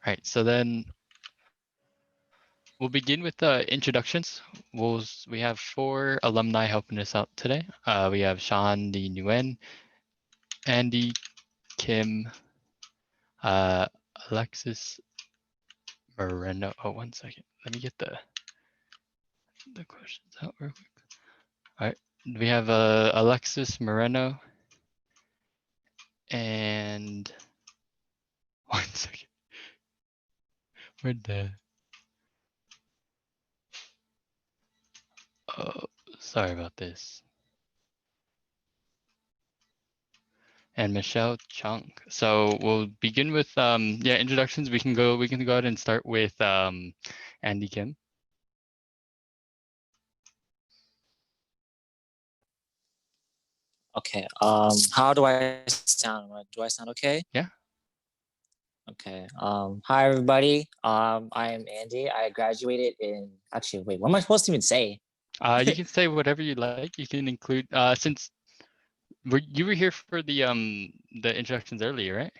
right, so then we'll begin with the introductions. We have 4 alumni helping us out today. We have Sean, the Nguyen, Andy, Kim, Alexis Moreno. Oh, 1 second. Let me get the questions out real quick. All right, we have Alexis Moreno and 1 second. Where'd the? Oh, sorry about this. And Michelle Chung. So we'll begin with introductions. We can go ahead and start with Andy Kim. Okay. How do I sound? Do I sound okay? Yeah. Okay. Hi everybody. I am Andy. I graduated in wait, what am I supposed to even say? You can say whatever you like. You can include since you were here for the introductions earlier, right?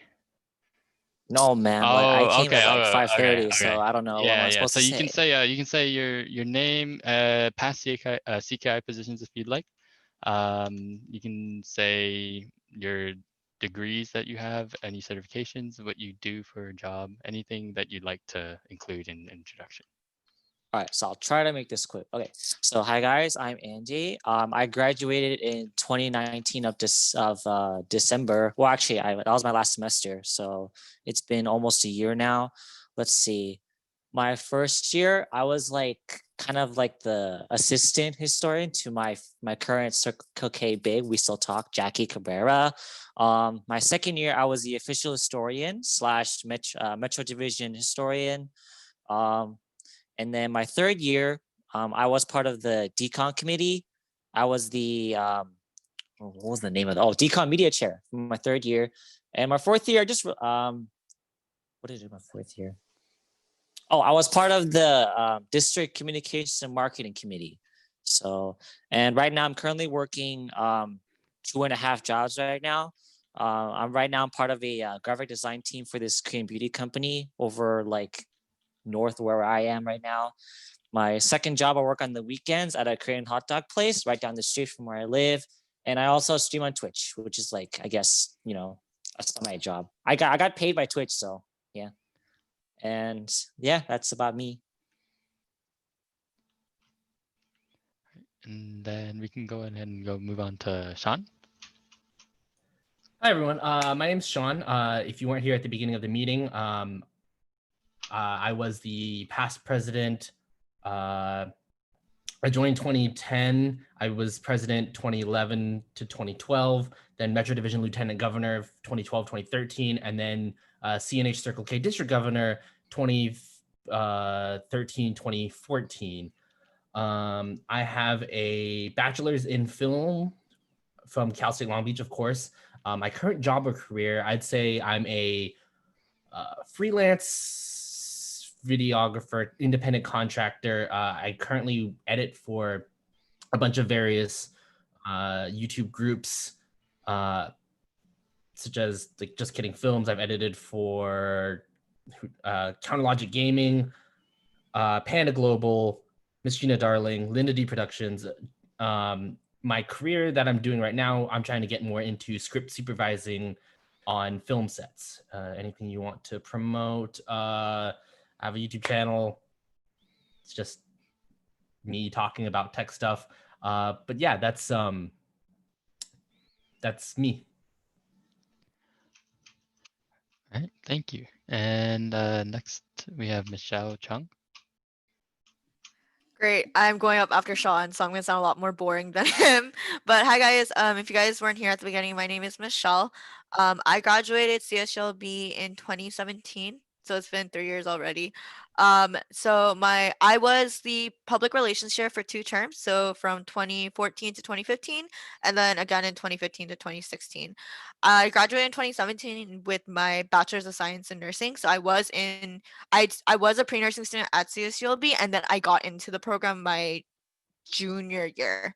No, man. Oh, Like I came okay. at like 5:30, Okay. so I don't know what am I supposed So to you say. can say your name, past CKI positions if you'd like. You can say your degrees that you have, any certifications, what you do for a job, anything that you'd like to include in introduction. All right, so I'll try to make this quick. Okay, so hi guys, I'm Andy. I graduated in 2019 of December. Well, actually, that was my last semester, so it's been almost a year now. Let's see. My first year, I was like kind of like the assistant historian to my current Circle K big. We still talk, 𝐃𝐄𝐂𝐄𝐿. My second year, I was the official historian slash Metro Division historian. And then my third year, I was part of the decon committee. I was the what was the name of decon media chair for my third year. And my fourth year, what did I do my fourth year? Oh, I was part of the district communications and marketing committee. So, and right now I'm currently working 2.5 jobs right now. I'm part of a graphic design team for this Korean beauty company over like north where I am right now. My second job, I work on the weekends at a Korean hot dog place right down the street from where I live. And I also stream on Twitch, which is like, I guess, a semi job. I got paid by Twitch, so yeah. And yeah, that's about me. And then we can go ahead and move on to Sean. Hi, everyone. My name's Sean. If you weren't here at the beginning of the meeting, I was the past president. I joined 2010. I was president 2011 to 2012, then Metro Division Lieutenant Governor 2012, 2013, and then CNH Circle K District Governor 2013, 2014. I have a bachelor's in film from Cal State Long Beach, of course. My current job or career, I'd say I'm a freelance videographer, independent contractor. I currently edit for a bunch of various YouTube groups, such as like Just Kidding Films. I've edited for Counterlogic Gaming, Panda Global, Miss Gina Darling, Linda D Productions. My career that I'm doing right now, I'm trying to get more into script supervising on film sets. Anything you want to promote? I have a YouTube channel. It's just me talking about tech stuff. But yeah, that's me. All right, thank you. And next we have Michelle Chung. Great. I'm going up after Sean, so I'm going to sound a lot more boring than him. But hi, guys. If you guys weren't here at the beginning, my name is Michelle. I graduated CSULB in 2017, so it's been 3 years already. So I was the public relations chair for 2 terms, so from 2014 to 2015, and then again in 2015 to 2016. I graduated in 2017 with my bachelor's of science in nursing. So I was a pre-nursing student at CSULB, and then I got into the program my junior year.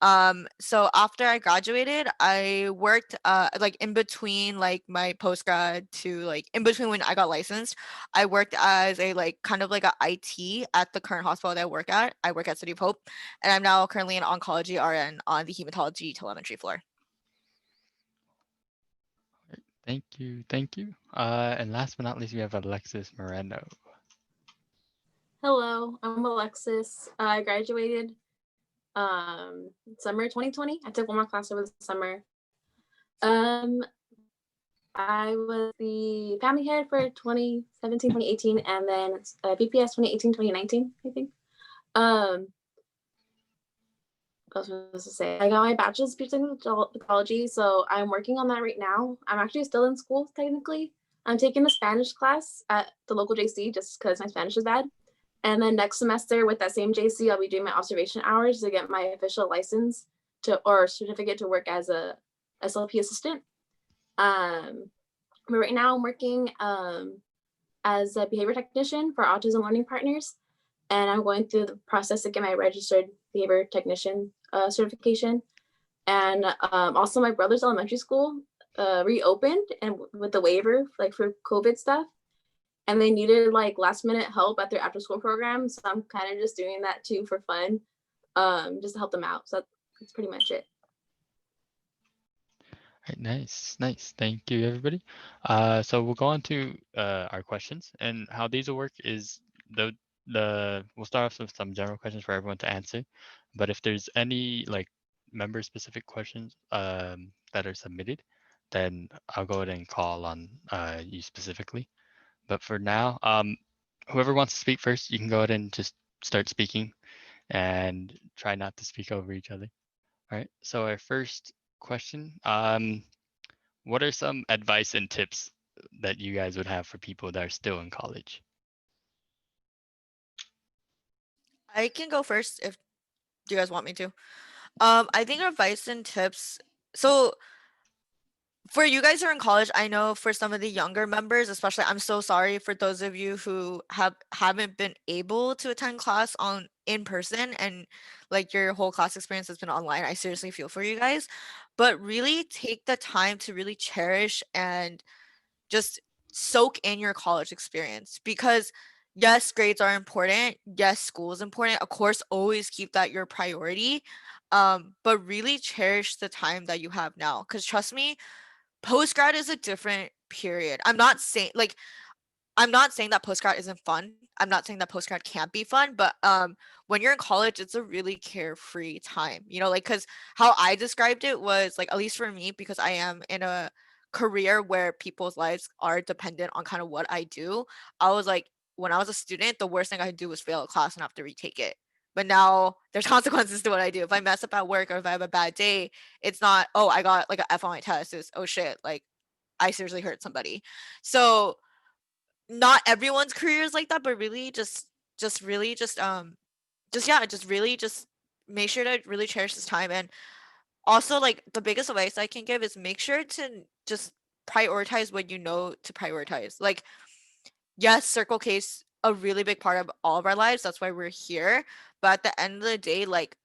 So after I graduated, I worked like in between like my postgrad to like in between when I got licensed, I worked as a like kind of like a IT at the current hospital that I work at. I work at City of Hope, and I'm now currently an oncology RN on the hematology telemetry floor. Thank you, thank you. And last but not least, we have Alexis Moreno. Hello, I'm Alexis. I graduated summer 2020. I took one more class over the summer. I was the family head for 2017, 2018, and then BPS 2018, 2019, I think. What was I supposed to say? I got my bachelor's of ecology, so I'm working on that right now. I'm actually still in school, technically. I'm taking a Spanish class at the local JC just because my Spanish is bad. And then next semester with that same JC, I'll be doing my observation hours to get my official license or certificate to work as a SLP assistant. But right now I'm working as a behavior technician for Autism Learning Partners. And I'm going through the process to get my registered behavior technician certification. And also my brother's elementary school reopened and with the waiver like for COVID stuff. And they needed like last minute help at their after school program. So I'm kind of just doing that too for fun, just to help them out. So that's pretty much it. All right, nice, nice. Thank you, everybody. So we'll go on to our questions, and how these will work is we'll start off with some general questions for everyone to answer. But if there's any like member specific questions that are submitted, then I'll go ahead and call on you specifically. But for now, whoever wants to speak first, you can go ahead and just start speaking and try not to speak over each other. All right, so our first question, what are some advice and tips that you guys would have for people that are still in college? I can go first if you guys want me to. I think advice and tips. So for you guys who are in college, I know for some of the younger members, especially, I'm so sorry for those of you who haven't been able to attend class in person and like your whole class experience has been online. I seriously feel for you guys, but really take the time to really cherish and just soak in your college experience, because yes, grades are important. Yes, school is important. Of course, always keep that your priority. But really cherish the time that you have now. Because trust me, post-grad is a different period. I'm not saying that post-grad isn't fun. I'm not saying that post-grad can't be fun, but when you're in college, it's a really carefree time. You know, like, because how I described it was like, at least for me, because I am in a career where people's lives are dependent on kind of what I do. I was like, when I was a student, the worst thing I could do was fail a class and have to retake it. But now there's consequences to what I do. If I mess up at work or if I have a bad day, it's not, oh, I got like an F on my test. It's, oh shit, like I seriously hurt somebody. So not everyone's career is like that, but really just really just really just make sure to really cherish this time. And also, like, the biggest advice I can give is make sure to just prioritize what you know to prioritize. Like, yes, Circle K's a really big part of all of our lives. That's why we're here. But at the end of the day, like,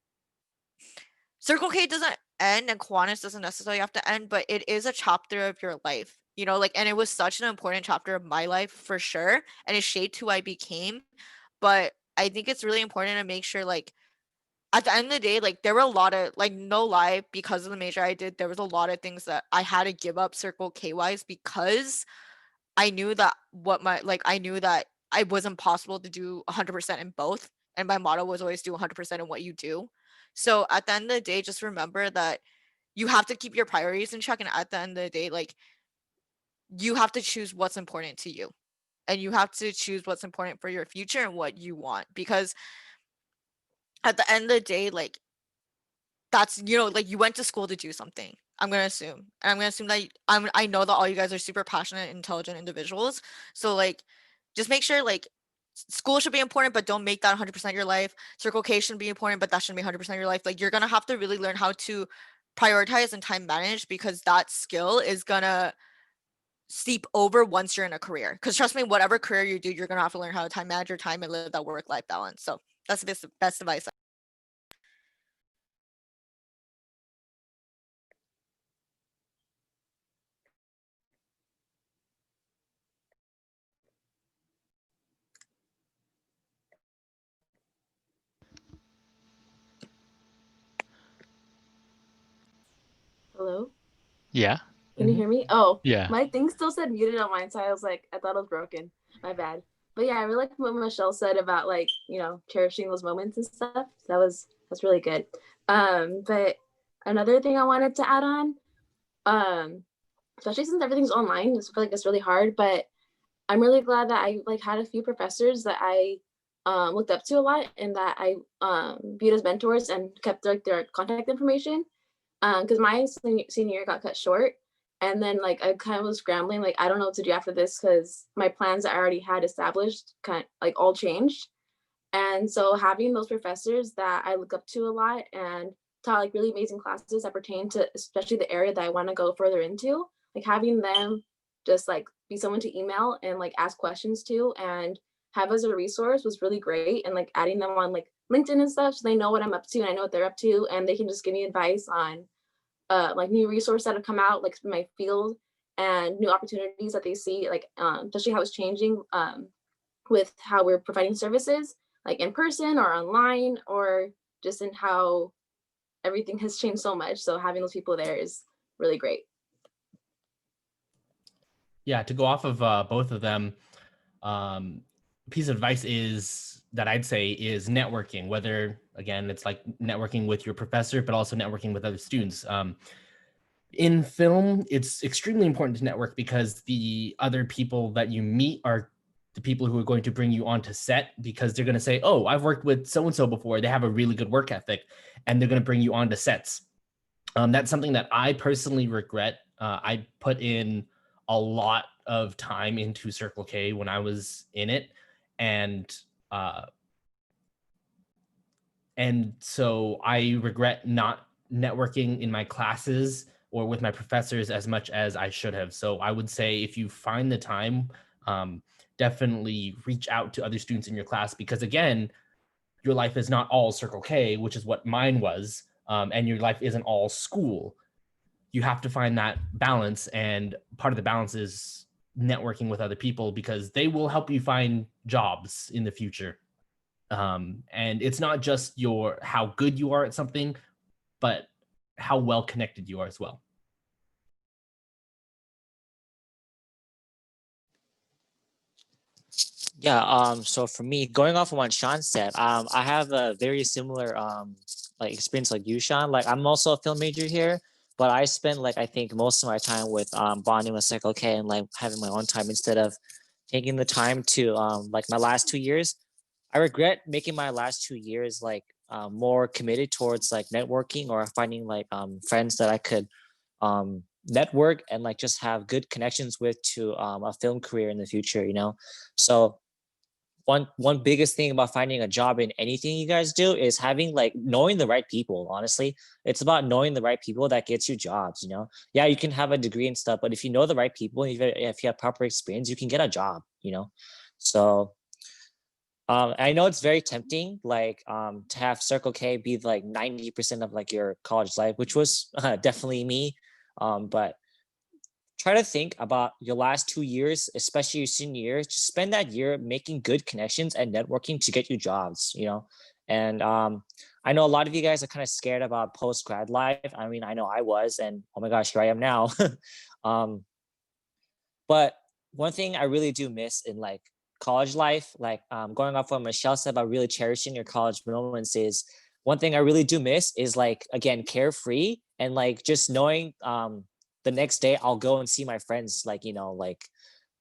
Circle K doesn't end and Kiwanis doesn't necessarily have to end, but it is a chapter of your life, you know, like, and it was such an important chapter of my life for sure. And it shaped who I became. But I think it's really important to make sure, like, at the end of the day, like, there were a lot of, like, no lie, because of the major I did, there was a lot of things that I had to give up Circle K wise, because I knew that I knew that I wasn't possible to do 100% in both. And my motto was always do 100% in what you do. So at the end of the day, just remember that you have to keep your priorities in check. And at the end of the day, like, you have to choose what's important to you. And you have to choose what's important for your future and what you want. Because at the end of the day, like, that's, you know, like, you went to school to do something. I'm gonna assume. And I'm gonna assume that I know that all you guys are super passionate, intelligent individuals. So, like, just make sure, like, school should be important, but don't make that 100% your life. Circle K should be important, but that shouldn't be 100% your life. Like, you're gonna have to really learn how to prioritize and time manage, because that skill is gonna seep over once you're in a career. Because trust me, whatever career you do, you're gonna have to learn how to time manage your time and live that work-life balance. So that's the best advice. Hello? Yeah. Can you hear me? Oh, Yeah. my thing still said muted on mine, so I was like, I thought it was broken. My bad. But yeah, I really like what Michelle said about like, you know, cherishing those moments and stuff. That's really good. But another thing I wanted to add on, especially since everything's online, I feel like it's really hard. But I'm really glad that I like had a few professors that I looked up to a lot and that I viewed as mentors and kept like their contact information. Because my senior year got cut short, and then like I kind of was scrambling, like I don't know what to do after this because my plans that I already had established kind of like all changed. And so having those professors that I look up to a lot and taught like really amazing classes that pertain to especially the area that I want to go further into, like having them just like be someone to email and like ask questions to and have as a resource was really great. And like adding them on like LinkedIn and stuff so they know what I'm up to and I know what they're up to and they can just give me advice on like new resources that have come out like in my field and new opportunities that they see like especially how it's changing with how we're providing services like in person or online or just in how everything has changed so much. So having those people there is really great. Yeah, to go off of both of them, piece of advice is that I'd say is networking, whether again it's like networking with your professor, but also networking with other students. In film, it's extremely important to network because the other people that you meet are the people who are going to bring you onto set because they're going to say, oh, I've worked with so-and-so before. They have a really good work ethic, and they're going to bring you onto sets. That's something that I personally regret. I put in a lot of time into Circle K when I was in it. And so I regret not networking in my classes or with my professors as much as I should have. So I would say if you find the time, definitely reach out to other students in your class because again, your life is not all Circle K, which is what mine was, and your life isn't all school. You have to find that balance, and part of the balance is networking with other people because they will help you find jobs in the future. And it's not just how good you are at something, but how well connected you are as well. Yeah, so for me, going off of what Sean said, I have a very similar like experience like you, Sean. Like I'm also a film major here, but I spent like I think most of my time with bonding with Circle K and like having my own time instead of taking the time to like my last 2 years. I regret making my last 2 years like more committed towards like networking or finding like friends that I could network and like just have good connections with to a film career in the future, you know. So one biggest thing about finding a job in anything you guys do is having like knowing the right people. Honestly, it's about knowing the right people that gets you jobs, you know. Yeah, you can have a degree and stuff, but if you know the right people, if you have proper experience, you can get a job, you know. So I know it's very tempting like to have Circle K be like 90% of like your college life, which was definitely me. But try to think about your last 2 years, especially your senior year. Just spend that year making good connections and networking to get you jobs, you know. And I know a lot of you guys are kind of scared about post grad life. I mean, I know I was, and oh my gosh, here I am now. But one thing I really do miss in like college life, like going off what Michelle said about really cherishing your college moments, is one thing I really do miss is like again carefree and like just knowing the next day I'll go and see my friends, like, you know, like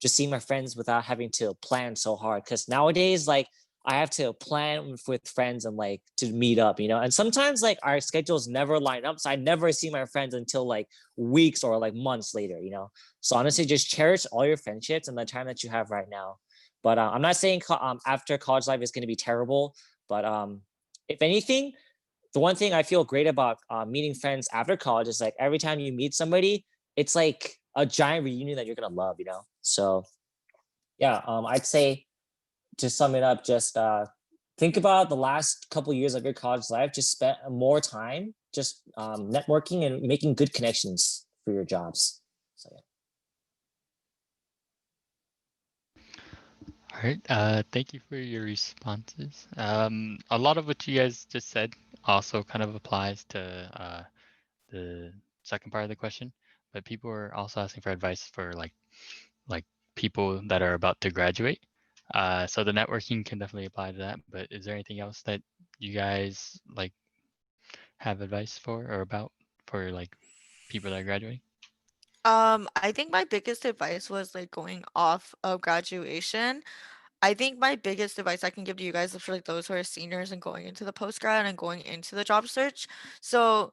just seeing my friends without having to plan so hard. Cause nowadays, like I have to plan with friends and like to meet up, you know, and sometimes like our schedules never line up. So I never see my friends until like weeks or like months later, you know? So honestly, just cherish all your friendships and the time that you have right now. But I'm not saying after college life is going to be terrible, but if anything, the one thing I feel great about meeting friends after college is like every time you meet somebody, it's like a giant reunion that you're gonna love, you know. So yeah, I'd say to sum it up, just think about the last couple years of your college life. Just spend more time just networking and making good connections for your jobs. So yeah. All right. Thank you for your responses. A lot of what you guys just said also kind of applies to the second part of the question, but people are also asking for advice for like people that are about to graduate. So the networking can definitely apply to that. But is there anything else that you guys like have advice for or about for like people that are graduating? I think my biggest advice was like going off of graduation. I think my biggest advice I can give to you guys is for like those who are seniors and going into the post grad and going into the job search. So,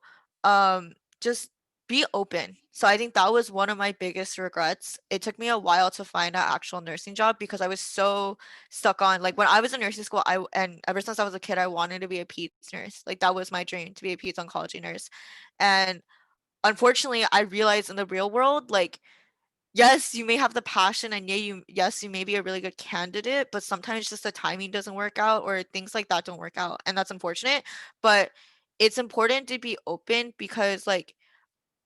just be open. So I think that was one of my biggest regrets. It took me a while to find an actual nursing job because I was so stuck on like when I was in nursing school, and ever since I was a kid, I wanted to be a peds nurse. Like that was my dream to be a peds oncology nurse. And unfortunately, I realized in the real world, like yes, you may have the passion and yes, you may be a really good candidate, but sometimes just the timing doesn't work out or things like that don't work out. And that's unfortunate. But it's important to be open because like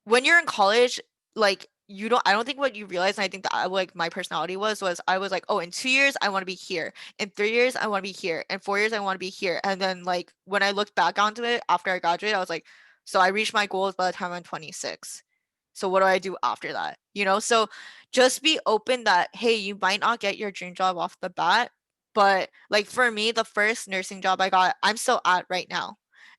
when you're in college, like I don't think what you realize, and I think that like my personality was I was like, oh, in 2 years I want to be here, in 3 years I want to be here, in 4 years I want to be here. And then like when I looked back onto it after I graduated, I was like, so I reached my goals by the time I'm 26. So what do I do after that? So just be open that hey, you might not get your dream job off the bat, but like for me, the first nursing job I got, I'm still at right now.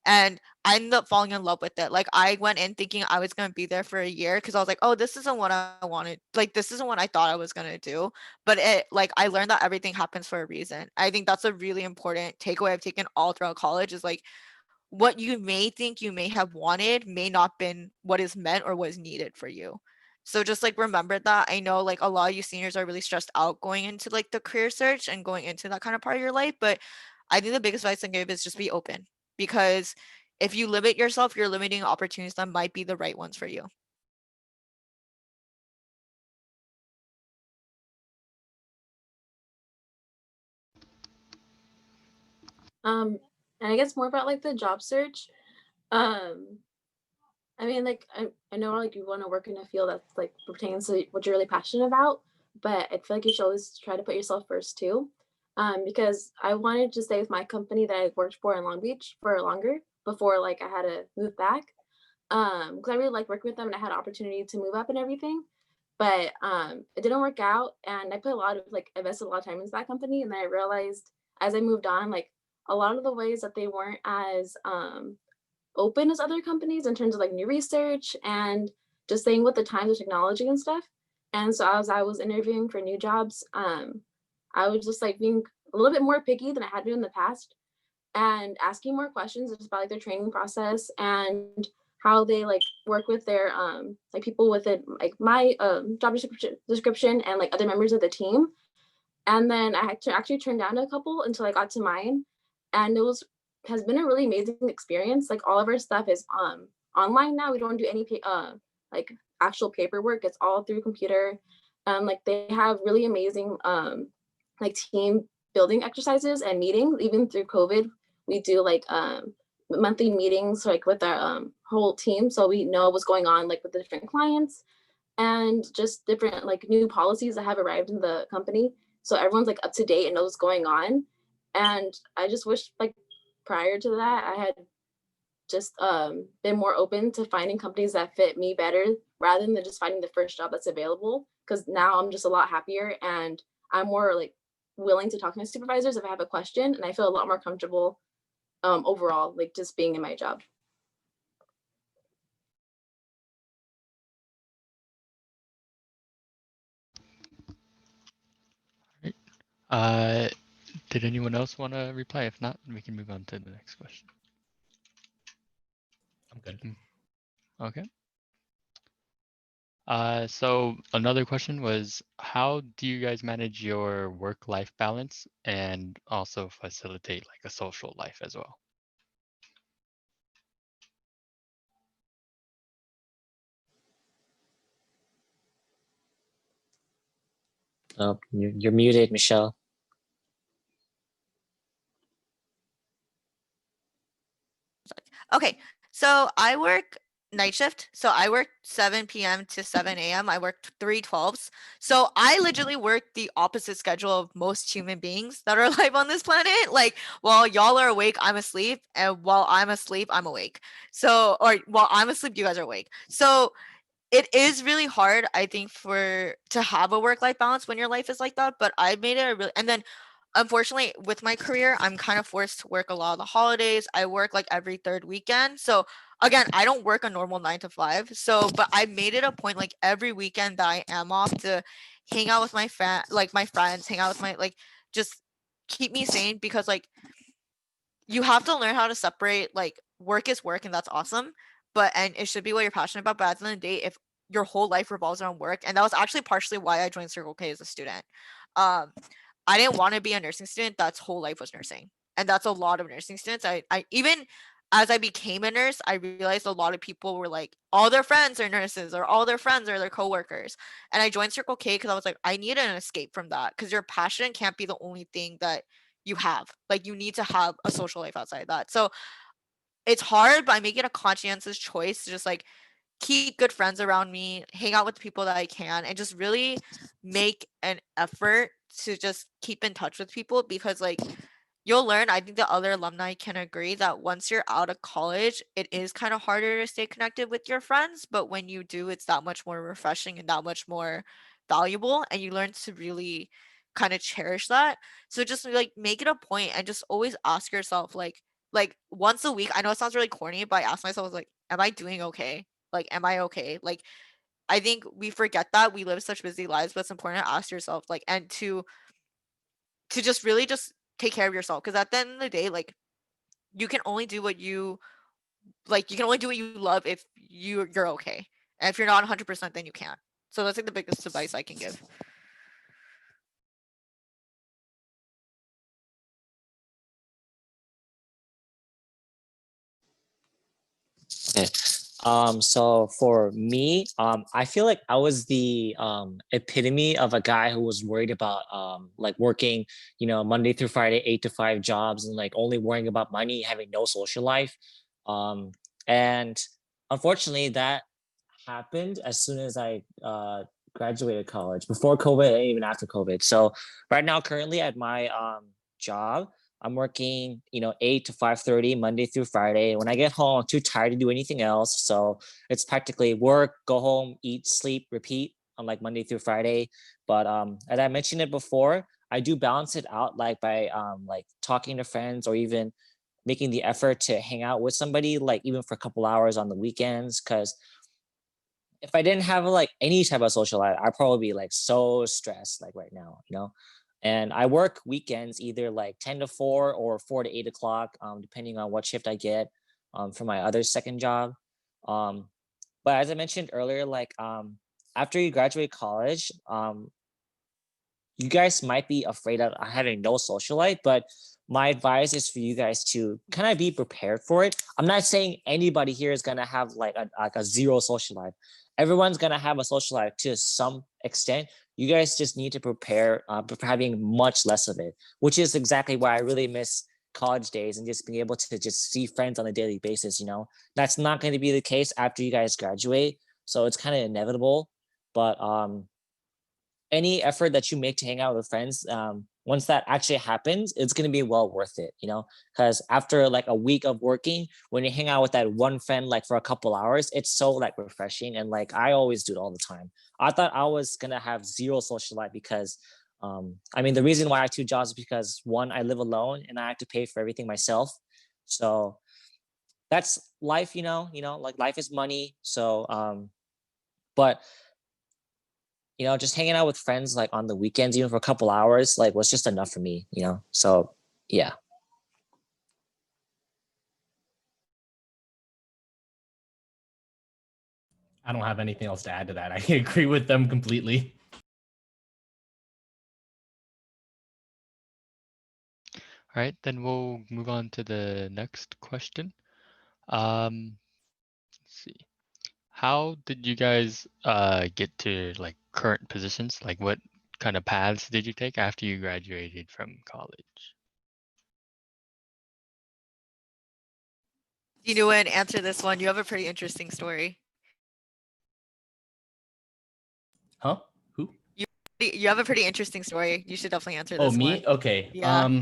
And I ended up falling in love with it. Like I went in thinking I was gonna be there for a year because I was like, oh, this isn't what I wanted. Like this isn't what I thought I was gonna do. But I learned that everything happens for a reason. I think that's a really important takeaway I've taken all throughout college is like what you may think you may have wanted may not been what is meant or what is needed for you. So just like remember that. I know like a lot of you seniors are really stressed out going into like the career search and going into that kind of part of your life. But I think the biggest advice I give is just be open because if you limit yourself, you're limiting opportunities that might be the right ones for you. And I guess more about like the job search. Um, I mean, like I know like you want to work in a field that's like pertains to what you're really passionate about, but I feel like you should always try to put yourself first too. Because I wanted to stay with my company that I worked for in Long Beach for longer before like I had to move back. Because I really like working with them and I had an opportunity to move up and everything. But it didn't work out, and I put a lot of like invested a lot of time into that company, and then I realized as I moved on, like a lot of the ways that they weren't as open as other companies in terms of like new research and just staying with the times of technology and stuff. And so as I was interviewing for new jobs, I was just like being a little bit more picky than I had been in the past and asking more questions just about like their training process and how they like work with their like people within like my job description and like other members of the team. And then I had to actually turn down a couple until I got to mine. And has been a really amazing experience. Like all of our stuff is online now. We don't do any like actual paperwork. It's all through computer. Like they have really amazing like team building exercises and meetings. Even through COVID, we do like monthly meetings like with our whole team, so we know what's going on like with the different clients and just different like new policies that have arrived in the company. So everyone's like up to date and knows what's going on. And I just wish like prior to that, I had just been more open to finding companies that fit me better rather than just finding the first job that's available. Because now I'm just a lot happier and I'm more like willing to talk to my supervisors if I have a question, and I feel a lot more comfortable overall, like just being in my job. Did anyone else want to reply? If not, we can move on to the next question. I'm good. Okay. So another question was, how do you guys manage your work-life balance and also facilitate like a social life as well? Oh, you're muted, Michelle. Okay, so I work night shift. So I work 7 p.m. to 7 a.m. I work 3 12s. So I literally work the opposite schedule of most human beings that are alive on this planet. Like while y'all are awake, I'm asleep. And while I'm asleep, I'm awake. So, or while I'm asleep, you guys are awake. So it is really hard, I think, to have a work-life balance when your life is like that. But I made it a really, and then unfortunately with my career, I'm kind of forced to work a lot of the holidays. I work like every third weekend. So again, I don't work a normal 9 to 5. So, but I made it a point like every weekend that I am off to hang out with my friends, hang out with my just keep me sane because like you have to learn how to separate like work is work and that's awesome, but and it should be what you're passionate about. But at the end of the day, if your whole life revolves around work, and that was actually partially why I joined Circle K as a student. Um, I didn't want to be a nursing student that's whole life was nursing. And that's a lot of nursing students. I even as I became a nurse, I realized a lot of people were like, all their friends are nurses or all their friends are their coworkers. And I joined Circle K because I was like, I need an escape from that because your passion can't be the only thing that you have. Like you need to have a social life outside that. So it's hard, but I make it a conscientious choice to just like keep good friends around me, hang out with the people that I can, and just really make an effort to just keep in touch with people because like you'll learn, I think the other alumni can agree that once you're out of college, it is kind of harder to stay connected with your friends, but when you do, it's that much more refreshing and that much more valuable and you learn to really kind of cherish that. So just like make it a point and just always ask yourself like once a week. I know it sounds really corny, but I ask myself like, am I doing okay? Like, am I okay? Like, I think we forget that we live such busy lives, but it's important to ask yourself, like, and to just really just take care of yourself. Because at the end of the day, like, you can only do what you like. You can only do what you love if you're okay. And if you're not 100%, then you can't. So that's like the biggest advice I can give. Okay. So for me, I feel like I was the epitome of a guy who was worried about like working, Monday through Friday, 8 to 5 jobs and like only worrying about money, having no social life. And unfortunately that happened as soon as I graduated college, before COVID and even after COVID. So right now, currently at my job, I'm working, 8 to 5:30 Monday through Friday. When I get home, I'm too tired to do anything else. So it's practically work, go home, eat, sleep, repeat on like Monday through Friday. But as I mentioned it before, I do balance it out like by like talking to friends or even making the effort to hang out with somebody like even for a couple hours on the weekends. Because if I didn't have like any type of social life, I'd probably be like so stressed like right now. And I work weekends either like 10 to 4 or 4 to 8 o'clock, depending on what shift I get for my other second job. But as I mentioned earlier, like after you graduate college, you guys might be afraid of having no social life, but my advice is for you guys to kind of be prepared for it. I'm not saying anybody here is gonna have like a zero social life. Everyone's gonna have a social life to some extent. You guys just need to prepare for having much less of it, which is exactly why I really miss college days and just being able to just see friends on a daily basis. That's not going to be the case after you guys graduate, so it's kind of inevitable. But any effort that you make to hang out with friends, once that actually happens, it's going to be well worth it, because after like a week of working, when you hang out with that one friend like for a couple hours, it's so like refreshing. And like I always do it all the time. I thought I was going to have zero social life because the reason why I have 2 jobs is because one, I live alone and I have to pay for everything myself. So that's life, like life is money. So but just hanging out with friends like on the weekends, even for a couple hours, like was just enough for me. So yeah. I don't have anything else to add to that. I agree with them completely. All right, then we'll move on to the next question. Let's see. How did you guys get to like current positions? Like what kind of paths did you take after you graduated from college? Nguyen, answer this one. You have a pretty interesting story. Huh? Who? You have a pretty interesting story. You should definitely answer Oh, this me? one. Okay. Yeah.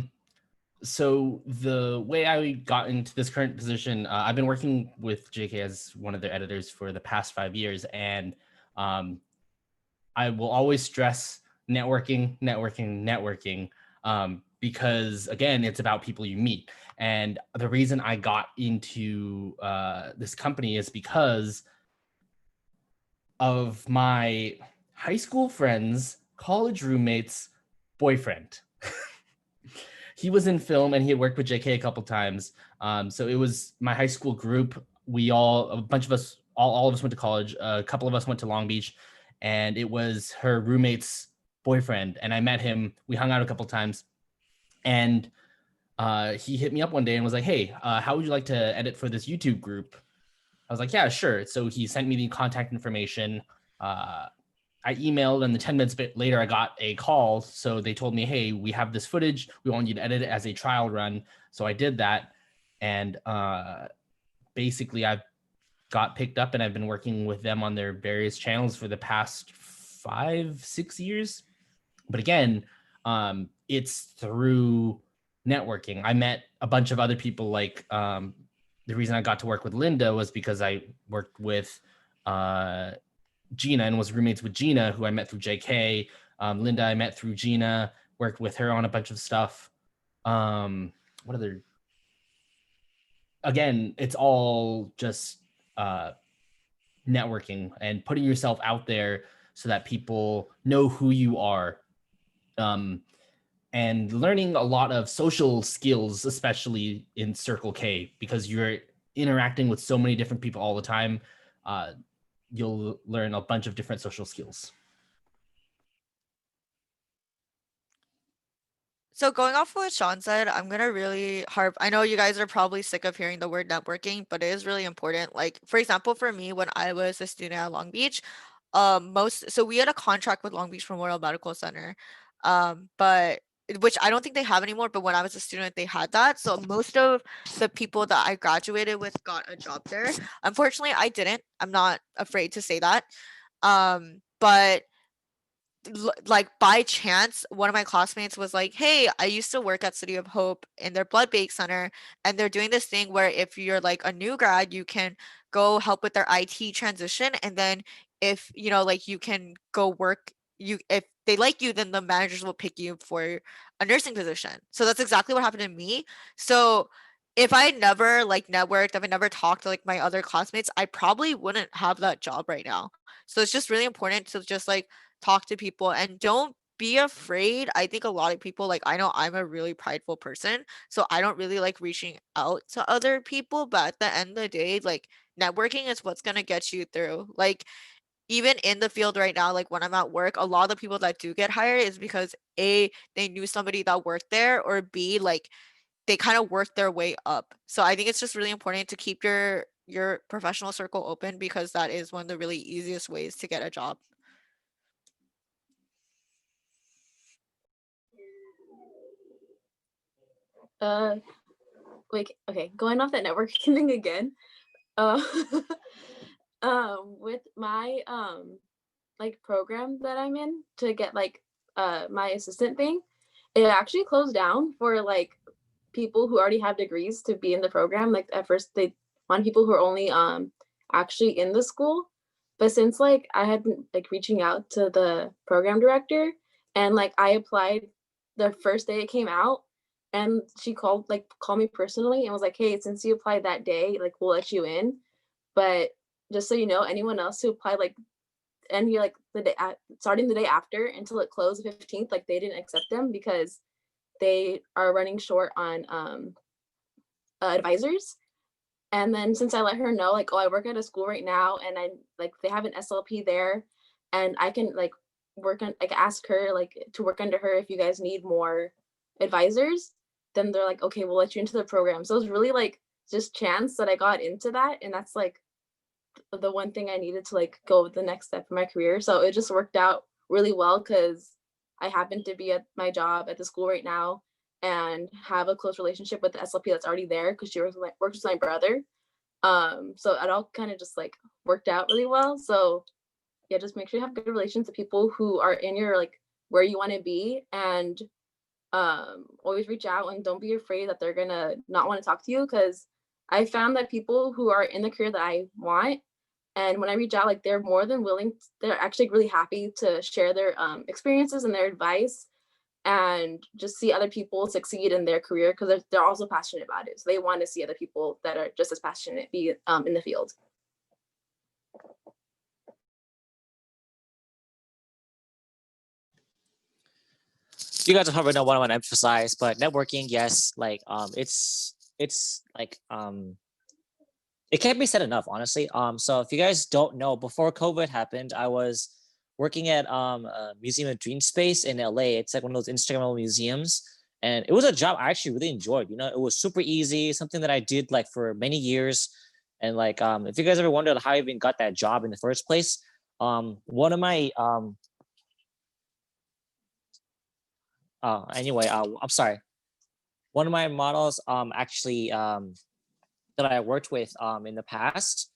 So the way I got into this current position, I've been working with JK as one of their editors for the past 5 years, and I will always stress networking, because again, it's about people you meet. And the reason I got into this company is because of my high school friend's college roommate's boyfriend. He was in film and he had worked with JK a couple times. So it was my high school group. A bunch of us, all of us went to college. A couple of us went to Long Beach, and it was her roommate's boyfriend. And I met him. We hung out a couple times, and he hit me up one day and was like, "Hey, how would you like to edit for this YouTube group?" I was like, "Yeah, sure." So he sent me the contact information. I emailed, and 10 minutes later, I got a call. So they told me, "Hey, we have this footage. We want you to edit it as a trial run." So I did that. And basically, I've got picked up, and I've been working with them on their various channels for the past 5-6 years. But again, it's through networking. I met a bunch of other people. Like the reason I got to work with Linda was because I worked with Gina and was roommates with Gina, who I met through JK. Linda, I met through Gina, worked with her on a bunch of stuff. What other? Again, it's all just networking and putting yourself out there so that people know who you are. And learning a lot of social skills, especially in Circle K, because you're interacting with so many different people all the time. You'll learn a bunch of different social skills. So going off what Sean said, I'm gonna really harp. I know you guys are probably sick of hearing the word networking, but it is really important. Like, for example, for me, when I was a student at Long Beach, so we had a contract with Long Beach Memorial Medical Center, but which I don't think they have anymore, but when I was a student, they had that. So most of the people that I graduated with got a job there. Unfortunately, I didn't. I'm not afraid to say that. But like by chance, one of my classmates was like, "Hey, I used to work at City of Hope in their blood bank center, and they're doing this thing where if you're like a new grad, you can go help with their IT transition, and then if like you can go work. You if they like you, then the managers will pick you for a nursing position." So that's exactly what happened to me. So if I never like networked, if I never talked to like my other classmates, I probably wouldn't have that job right now. So it's just really important to just like talk to people and don't be afraid. I think a lot of people, like, I know I'm a really prideful person, so I don't really like reaching out to other people, but at the end of the day, like, networking is what's going to get you through. Like, even in the field right now, like when I'm at work, a lot of the people that do get hired is because A, they knew somebody that worked there, or B, like they kind of worked their way up. So I think it's just really important to keep your professional circle open, because that is one of the really easiest ways to get a job. Wait, okay, going off that networking thing again. Uh, with my like program that I'm in to get like my assistant thing, it actually closed down for like people who already have degrees to be in the program. Like at first they want people who are only actually in the school, but since like I had been like reaching out to the program director, and like I applied the first day it came out, and she called me personally and was like, "Hey, since you applied that day, like we'll let you in, but just so you know, anyone else who applied like any like the day starting the day after until it closed the 15th, like they didn't accept them because they are running short on advisors." And then since I let her know, like, "Oh, I work at a school right now, and I like they have an SLP there, and I can like work on like ask her like to work under her if you guys need more advisors," then they're like, "Okay, we'll let you into the program." So it was really like just chance that I got into that, and that's like the one thing I needed to like go with the next step in my career. So it just worked out really well because I happen to be at my job at the school right now and have a close relationship with the SLP that's already there because she works with my brother. So it all kind of just like worked out really well. So yeah, just make sure you have good relations with people who are in your like where you want to be, and always reach out and don't be afraid that they're gonna not want to talk to you, because I found that people who are in the career that I want, and when I reach out, like they're more than willing, they're actually really happy to share their experiences and their advice, and just see other people succeed in their career, because they're also passionate about it. So they want to see other people that are just as passionate be in the field. You guys will probably know what I want to emphasize, but networking, yes, like it's like it can't be said enough, honestly. So if you guys don't know, before COVID happened, I was working at a museum of dream space in LA. It's like one of those Instagrammable museums, and it was a job I actually really enjoyed. You know, it was super easy, something that I did like for many years. And like if you guys ever wondered how I even got that job in the first place, one of my anyway, I'm sorry. One of my models actually that I worked with in the past,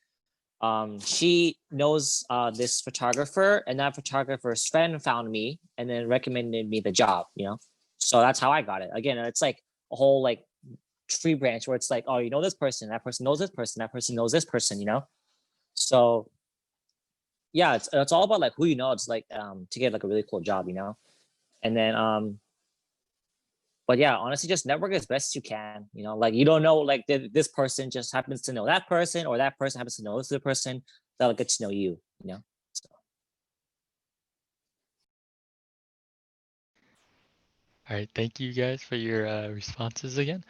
she knows this photographer, and that photographer's friend found me and then recommended me the job, you know? So that's how I got it. Again, it's like a whole like tree branch where it's like, oh, you know this person, that person knows this person, that person knows this person, you know? So yeah, it's all about like who you know. It's like to get like a really cool job, you know? And then but yeah, honestly, just network as best you can. You know, like you don't know, like this person just happens to know that person, or that person happens to know this other person that'll get to know you. You know. So. All right, thank you guys for your responses again.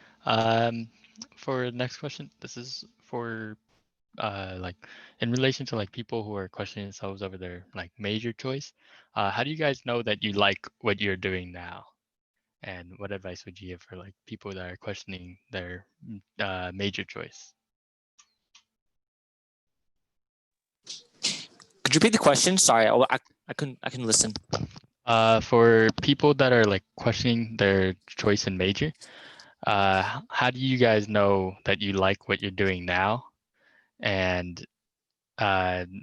For the next question, this is for like in relation to like people who are questioning themselves over their like major choice. How do you guys know that you like what you're doing now? And what advice would you give for like people that are questioning their major choice? Could you repeat the question? Sorry, I couldn't listen. For people that are like questioning their choice in major, how do you guys know that you like what you're doing now? And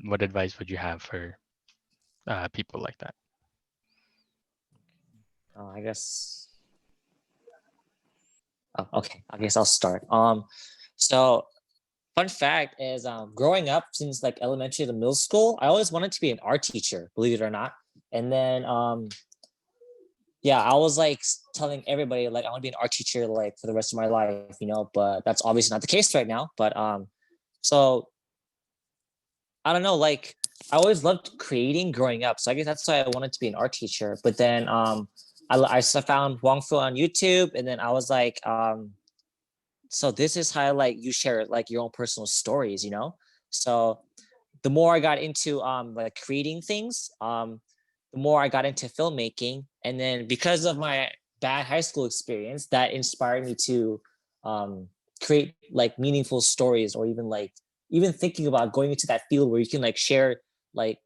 what advice would you have for people like that? I guess. Oh, okay, I guess I'll start. So fun fact is, growing up since like elementary to middle school, I always wanted to be an art teacher, believe it or not. And then yeah, I was like telling everybody like I want to be an art teacher like for the rest of my life, you know, but that's obviously not the case right now. But so I don't know, like I always loved creating growing up. So I guess that's why I wanted to be an art teacher. But then I found Wong Fu on YouTube, and then I was like, so this is how like you share like your own personal stories, you know? So the more I got into like creating things, the more I got into filmmaking. And then because of my bad high school experience, that inspired me to create like meaningful stories, or even thinking about going into that field where you can like share like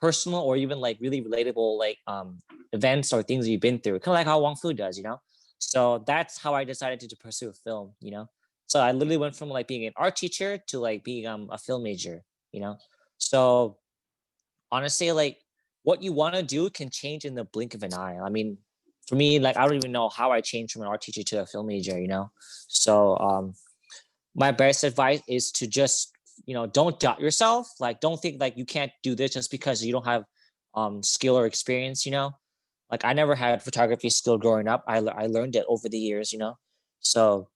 personal or even like really relatable like events or things that you've been through, kind of like how Wong Fu does, you know? So that's how I decided to pursue film, you know? So I literally went from like being an art teacher to like being a film major, you know? So honestly, like what you want to do can change in the blink of an eye. I mean, for me, like I don't even know how I changed from an art teacher to a film major, you know? So my best advice is to just, you know, don't doubt yourself. Like don't think like you can't do this just because you don't have skill or experience, you know? Like I never had photography skill growing up. I learned it over the years, you know? So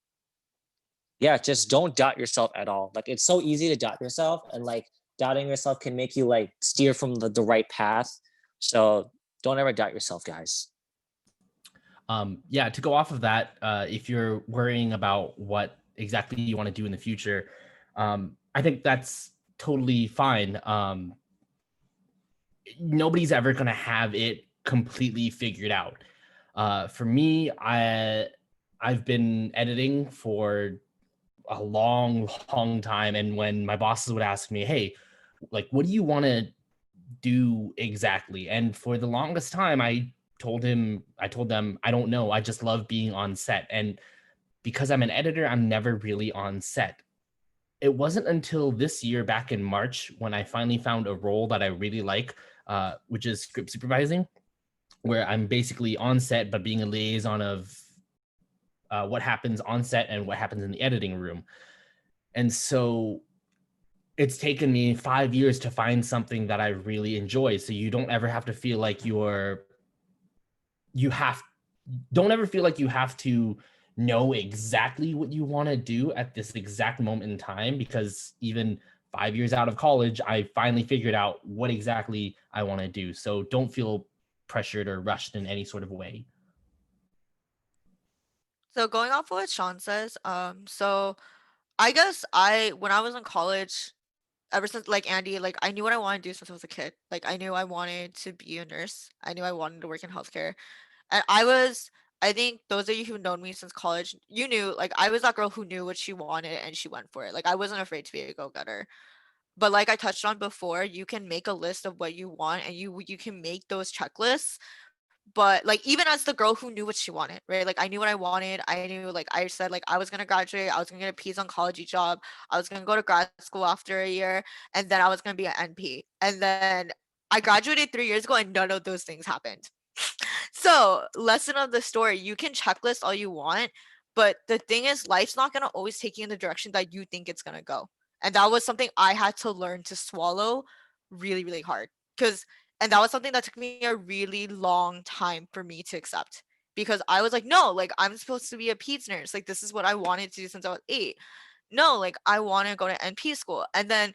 yeah, just don't doubt yourself at all. Like it's so easy to doubt yourself, and like doubting yourself can make you like steer from the right path. So don't ever doubt yourself, guys. Yeah, to go off of that, if you're worrying about what exactly you want to do in the future, I think that's totally fine. Nobody's ever going to have it completely figured out. For me, I've been editing for a long time, and when my bosses would ask me, hey, like what do you want to do exactly, and for the longest time I told them I don't know, I just love being on set. And because I'm an editor, I'm never really on set. it wasn't until this year, back in March, when I finally found a role that I really like, which is script supervising, where I'm basically on set, but being a liaison of what happens on set and what happens in the editing room. And so it's taken me 5 years to find something that I really enjoy. So you don't ever have to feel like don't ever feel like you have to know exactly what you want to do at this exact moment in time, because even 5 years out of college, I finally figured out what exactly I want to do. So don't feel pressured or rushed in any sort of way. So going off of what Sean says, so I guess when I was in college, ever since like Andy, like I knew what I wanted to do since I was a kid. Like I knew I wanted to be a nurse. I knew I wanted to work in healthcare. And I think those of you who've known me since college, you knew like I was that girl who knew what she wanted and she went for it. Like I wasn't afraid to be a go-getter. But like I touched on before, you can make a list of what you want and you can make those checklists. But like even as the girl who knew what she wanted, right? Like I knew what I wanted. I knew like I said like I was gonna graduate, I was gonna get a PEDS oncology job, I was gonna go to grad school after a year, and then I was gonna be an NP. And then I graduated 3 years ago and none of those things happened. So lesson of the story, you can checklist all you want, but the thing is life's not gonna always take you in the direction that you think it's gonna go. And that was something I had to learn to swallow really, really hard. And that was something that took me a really long time for me to accept, because I was like, no, like I'm supposed to be a PEDS nurse. Like this is what I wanted to do since I was 8. No, like I want to go to NP school. And then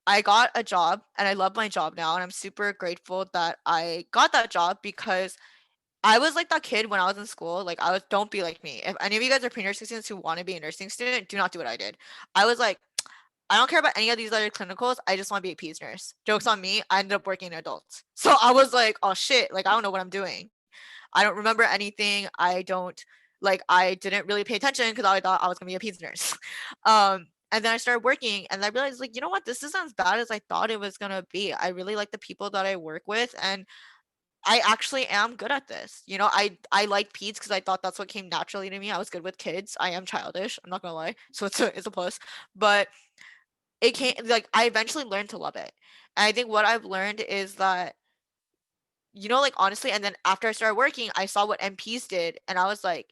I got a job and I love my job now. And I'm super grateful that I got that job, because I was like that kid when I was in school. Like don't be like me. If any of you guys are pre-nursing students who want to be a nursing student, do not do what I did. I was like, I don't care about any of these other clinicals. I just want to be a PEDS nurse. Joke's on me. I ended up working in adults. So I was like, oh shit, like I don't know what I'm doing. I don't remember anything. I didn't really pay attention because I thought I was gonna be a PEDS nurse. And then I started working and I realized like, you know what, this isn't as bad as I thought it was gonna be. I really like the people that I work with and I actually am good at this. You know, I like peds because I thought that's what came naturally to me. I was good with kids. I am childish. I'm not gonna lie. So it's a plus. But it came like I eventually learned to love it. And I think what I've learned is that, you know, like honestly, and then after I started working, I saw what MPs did, and I was like,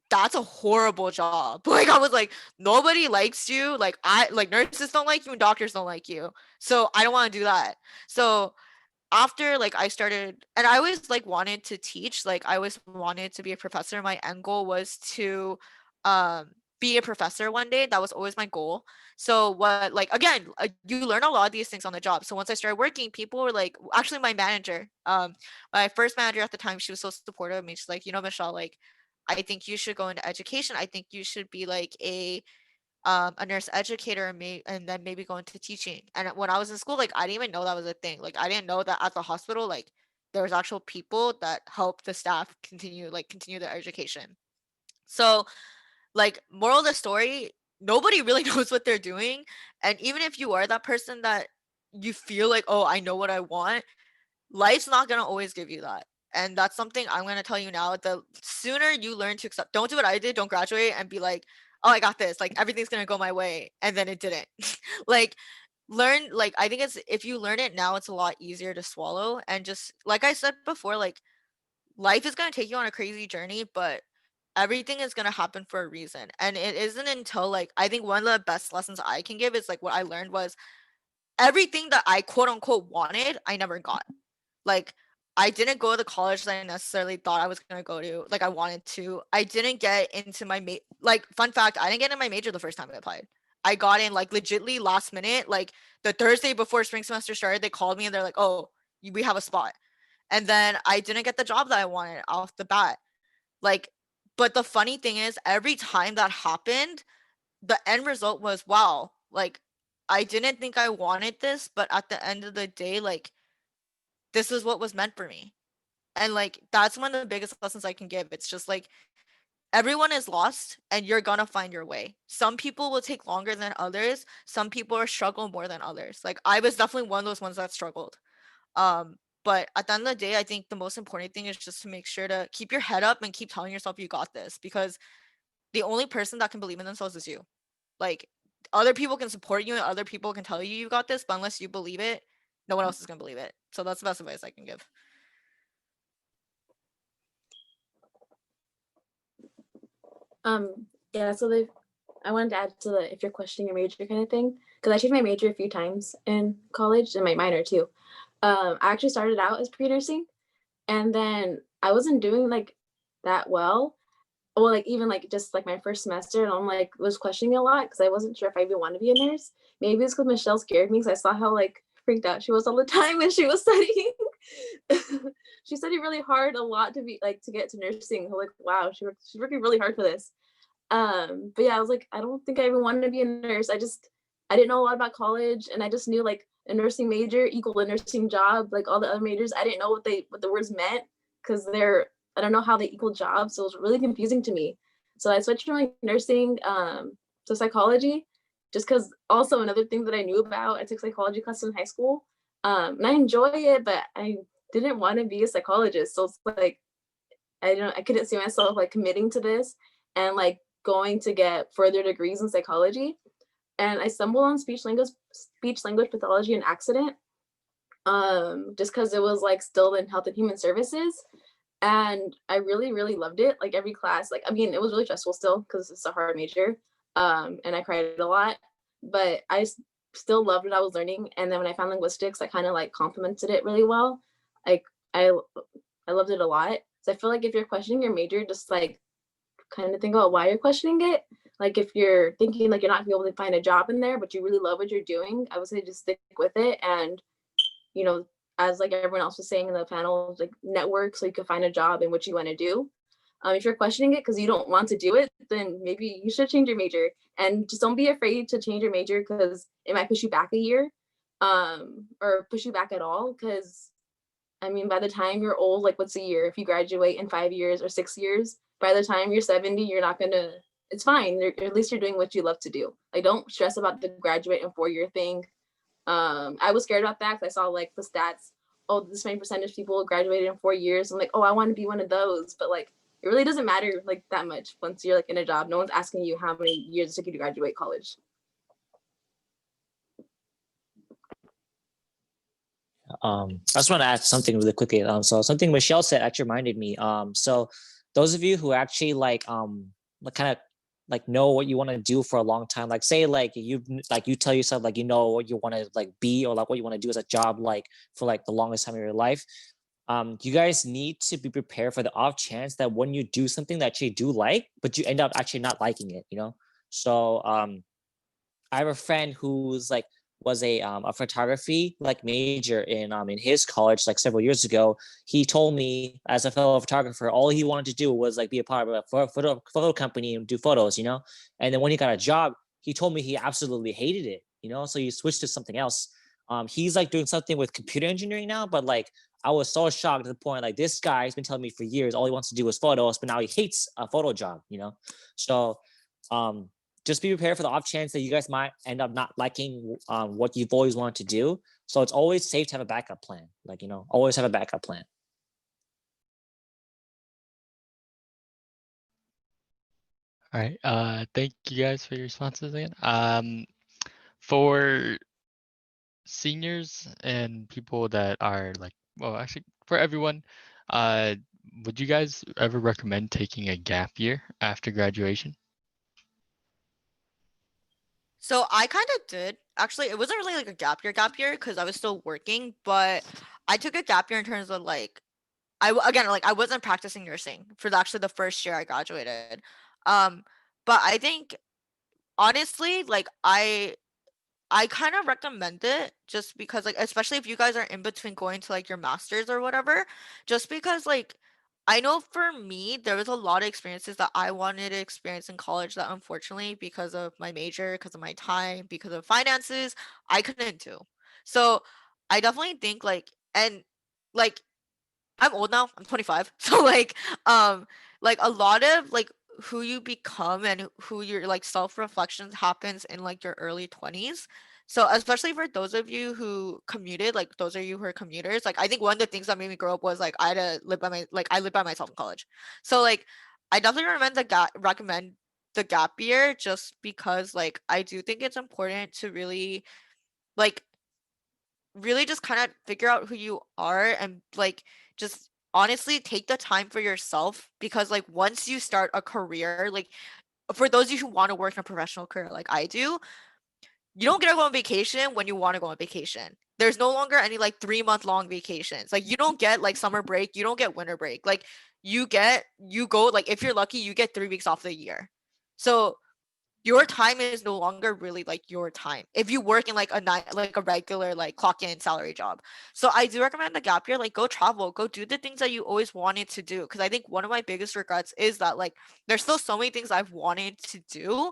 that's a horrible job. Like I was like, nobody likes you. Like nurses don't like you and doctors don't like you. So I don't want to do that. So after like I started, and I always like wanted to teach, like I always wanted to be a professor. My end goal was to be a professor one day. That was always my goal. So what, like again, you learn a lot of these things on the job. So once I started working, people were like, actually my manager, my first manager at the time, she was so supportive of me. She's like, you know, Michelle, like I think you should go into education. I think you should be like a nurse educator and then maybe go into teaching. And when I was in school, like I didn't even know that was a thing. Like I didn't know that at the hospital, like there was actual people that help the staff continue their education. So like moral of the story, nobody really knows what they're doing. And even if you are that person that you feel like, oh, I know what I want, life's not gonna always give you that. And that's something I'm gonna tell you now. The sooner you learn to accept, don't do what I did, don't graduate and be like, oh, I got this, like everything's gonna go my way, and then it didn't. Like learn, like I think it's, if you learn it now, it's a lot easier to swallow. And just like I said before, like life is gonna take you on a crazy journey, but everything is gonna happen for a reason. And it isn't until like, I think one of the best lessons I can give is like what I learned was everything that I quote unquote wanted, I never got. Like I didn't go to the college that I necessarily thought I was gonna go to, like I wanted to. I didn't get into my like fun fact, I didn't get in my major the first time I applied. I got in like legitly last minute, like the Thursday before spring semester started, they called me and they're like, oh, we have a spot. And then I didn't get the job that I wanted off the bat. Like, but the funny thing is, every time that happened, the end result was, wow, like I didn't think I wanted this, but at the end of the day, like this is what was meant for me. And like that's one of the biggest lessons I can give. It's just like everyone is lost and you're gonna find your way. Some people will take longer than others. Some people are struggle more than others. Like I was definitely one of those ones that struggled. But at the end of the day, I think the most important thing is just to make sure to keep your head up and keep telling yourself you got this, because the only person that can believe in themselves is you. Like other people can support you and other people can tell you got this, but unless you believe it, no one else is gonna believe it. So that's the best advice I can give. Yeah, so I wanted to add to the if you're questioning your major kind of thing, because I changed my major a few times in college and my minor too. I actually started out as pre-nursing, and then I wasn't doing like that well. Well, like even like just like my first semester, and I'm like was questioning a lot because I wasn't sure if I even want to be a nurse. Maybe it's because Michelle scared me because I saw how like freaked out she was all the time when she was studying. She studied really hard a lot to be like to get to nursing. I'm like, wow, she's working really hard for this. But yeah, I was like, I don't think I even wanted to be a nurse. I didn't know a lot about college, and I just knew like a nursing major equal a nursing job. Like all the other majors, I didn't know what the words meant because I don't know how they equal jobs. So it was really confusing to me. So I switched from like nursing to psychology, just because also another thing that I knew about, I took psychology classes in high school. And I enjoy it, but I didn't want to be a psychologist. So it's like I couldn't see myself like committing to this and like going to get further degrees in psychology. And I stumbled on speech language pathology and accident, just because it was like still in health and human services. And I really, really loved it. Like every class, like, I mean, it was really stressful still because it's a hard major. And I cried a lot, but still loved what I was learning. And then when I found linguistics, I kind of like complemented it really well. Like I loved it a lot. So I feel like if you're questioning your major, just like kind of think about why you're questioning it. Like if you're thinking like you're not gonna be able to find a job in there, but you really love what you're doing, I would say just stick with it. And, you know, as like everyone else was saying in the panel, like network so you can find a job in what you want to do. If you're questioning it because you don't want to do it, then maybe you should change your major. And just don't be afraid to change your major because it might push you back a year, or push you back at all. Because I mean, by the time you're old, like what's a year? If you graduate in 5 years or 6 years, by the time you're 70, you're not gonna, it's fine. At least you're doing what you love to do. Like don't stress about the graduate and 4-year thing. I was scared about that because I saw like the stats. Oh, this many percentage of people graduated in 4 years. I'm like, oh, I want to be one of those. But like, it really doesn't matter like that much once you're like in a job. No one's asking you how many years it took you to graduate college. I just want to add something really quickly. So something Michelle said actually reminded me. So those of you who actually like kind of like know what you want to do for a long time, like say like you tell yourself like you know what you want to like be or like what you want to do as a job like for like the longest time of your life. You guys need to be prepared for the off chance that when you do something that you do like, but you end up actually not liking it, you know? So I have a friend who's like was a photography like major in his college like several years ago. He told me as a fellow photographer, all he wanted to do was like be a part of a photo company and do photos, you know. And then when he got a job, he told me he absolutely hated it, you know. So he switched to something else. He's like doing something with computer engineering now, but like I was so shocked to the point like this guy's been telling me for years all he wants to do is photos, but now he hates a photo job, you know. So just be prepared for the off chance that you guys might end up not liking what you've always wanted to do. So it's always safe to have a backup plan. Like, you know, always have a backup plan. All right. Thank you guys for your responses again. For seniors and people that are like, well, actually for everyone, would you guys ever recommend taking a gap year after graduation? So I kind of did. Actually, it wasn't really like a gap year because I was still working, but I took a gap year in terms of like again like I wasn't practicing nursing for actually the first year I graduated. Um, but I think honestly, like I kind of recommend it just because like especially if you guys are in between going to like your masters or whatever, just because like I know for me there was a lot of experiences that I wanted to experience in college that unfortunately because of my major, because of my time, because of finances, I couldn't do. So I definitely think and like I'm old now. I'm 25. So like a lot of like who you become and who your like self-reflections happens in like your early 20s. So especially for those of you who commuted, like those of you who are commuters, like I think one of the things that made me grow up was like I lived by myself in college. So like I definitely recommend the gap year just because like I do think it's important to really like really just kind of figure out who you are and like just honestly take the time for yourself because like once you start a career, like for those of you who want to work in a professional career like I do, you don't get to go on vacation when you want to go on vacation. There's no longer any like 3-month long vacations. Like you don't get like summer break, you don't get winter break. Like you go like if you're lucky, you get 3 weeks off the year. So your time is no longer really like your time if you work in like a regular like clock in salary job. So I do recommend the gap year, like go travel, go do the things that you always wanted to do, because I think one of my biggest regrets is that like there's still so many things I've wanted to do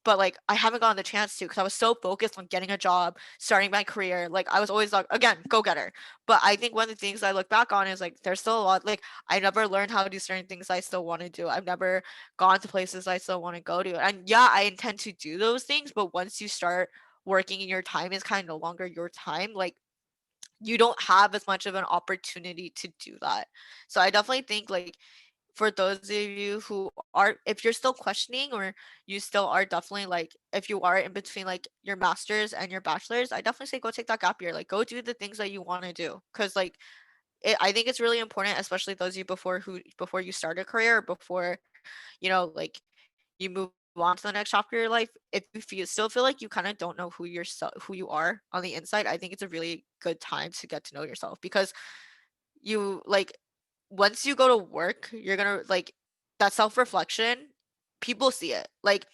but like I haven't gotten the chance to because I was so focused on getting a job, starting my career. Like I was always like, again, go getter. But I think one of the things I look back on is like there's still a lot, like I never learned how to do certain things I still want to do. I've never gone to places I still want to go to. And yeah, I intend to do those things, but once you start working and your time is kind of no longer your time, like you don't have as much of an opportunity to do that. So I definitely think like for those of you who are, if you're still questioning or you still are definitely like, if you are in between like your master's and your bachelor's, I definitely say go take that gap year. Like go do the things that you want to do. Cause like I think it's really important, especially those of you before you start a career, or before, like you move on to the next chapter of your life. If you still feel like you kind of don't know who you are on the inside, I think it's a really good time to get to know yourself, because you like once you go to work, you're gonna like that self-reflection, people see it. Like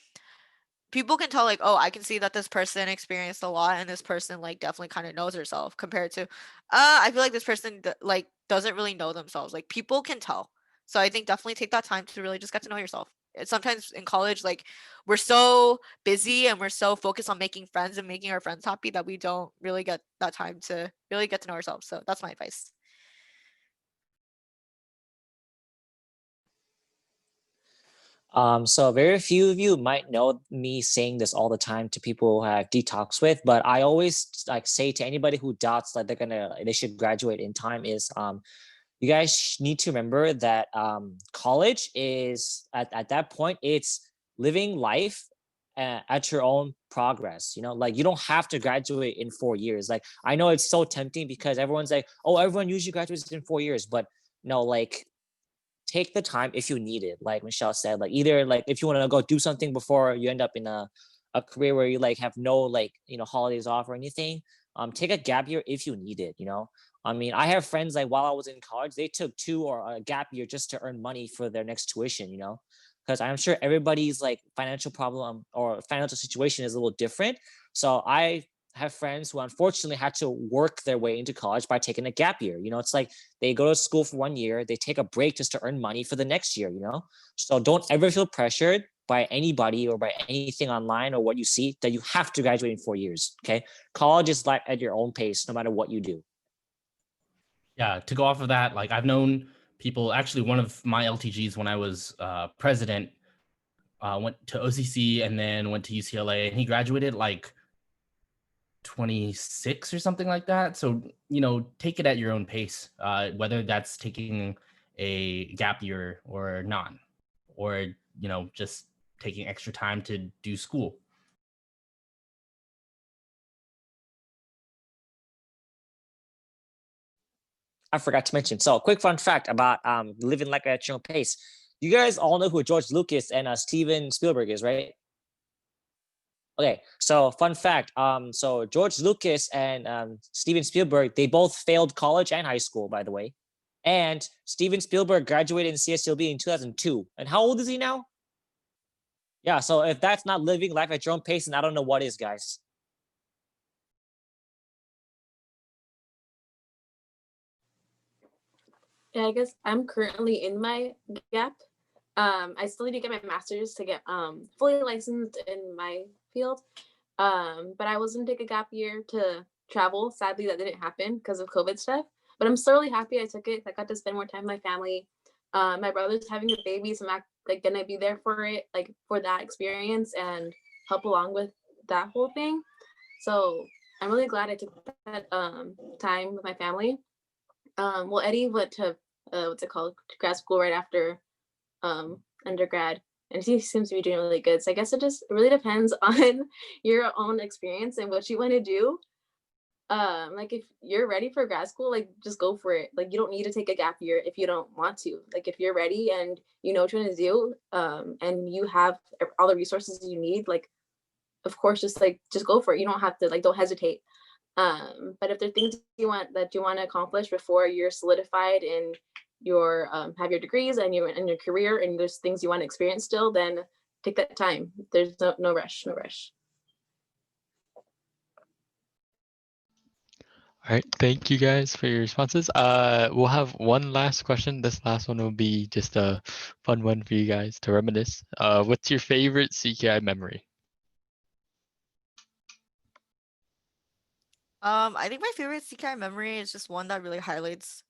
people can tell like, oh, I can see that this person experienced a lot and this person like definitely kind of knows herself, compared to I feel like this person like doesn't really know themselves. Like people can tell. So I think definitely take that time to really just get to know yourself. Sometimes in college, like we're so busy and we're so focused on making friends and making our friends happy that we don't really get that time to really get to know ourselves. So that's my advice. So very few of you might know me saying this all the time to people who I have detox with, but I always like say to anybody who doubts that they should graduate in time is you guys need to remember that college is at that point, it's living life at your own progress. Like you don't have to graduate in 4 years. Like I know it's so tempting because everyone's like, oh, everyone usually graduates in 4 years, but no, like take the time if you need it. Like Michelle said, like either like if you want to go do something before you end up in a career where you like have no like holidays off or anything, take a gap year if you need it. I mean, I have friends like while I was in college, they took 2 or a gap year just to earn money for their next tuition. Because I'm sure everybody's like financial problem or financial situation is a little different. So I have friends who unfortunately had to work their way into college by taking a gap year. It's like they go to school for 1 year, they take a break just to earn money for the next year. So don't ever feel pressured by anybody or by anything online or what you see that you have to graduate in 4 years. Okay, college is like at your own pace no matter what you do. Yeah, to go off of that, like I've known people, actually one of my LTGs when I was president went to OCC and then went to UCLA, and he graduated like 26 or something like that. So, take it at your own pace, whether that's taking a gap year or not, or, just taking extra time to do school. I forgot to mention. So, quick fun fact about living like at your own pace. You guys all know who George Lucas and Steven Spielberg is, right? Okay, so fun fact. So George Lucas and Steven Spielberg, they both failed college and high school, by the way. And Steven Spielberg graduated in CSULB in 2002. And how old is he now? Yeah, so if that's not living life at your own pace, then I don't know what is, guys. Yeah, I guess I'm currently in my gap. I still need to get my master's to get fully licensed in my field. But I was gonna take a gap year to travel. Sadly, that didn't happen because of COVID stuff. But I'm still really happy I took it. I got to spend more time with my family. My brother's having a baby, so I'm like gonna be there for it, like for that experience and help along with that whole thing. So I'm really glad I took that time with my family. Well, Eddie went to what's it called, grad school right after undergrad. and he seems to be doing really good. So I guess it really depends on your own experience and what you want to do. Like if you're ready for grad school, like just go for it. Like you don't need to take a gap year if you don't want to. Like if you're ready and you know what you want to do, and you have all the resources you need, like of course just go for it. You don't have to, like, don't hesitate. But if there are things you want to accomplish before you're solidified in your have your degrees and your career, and there's things you want to experience still, then take that time. There's no rush. All right, thank you guys for your responses. We'll have one last question. This last one will be just a fun one for you guys to reminisce. What's your favorite CKI memory? I think my favorite CKI memory is just one that really highlights,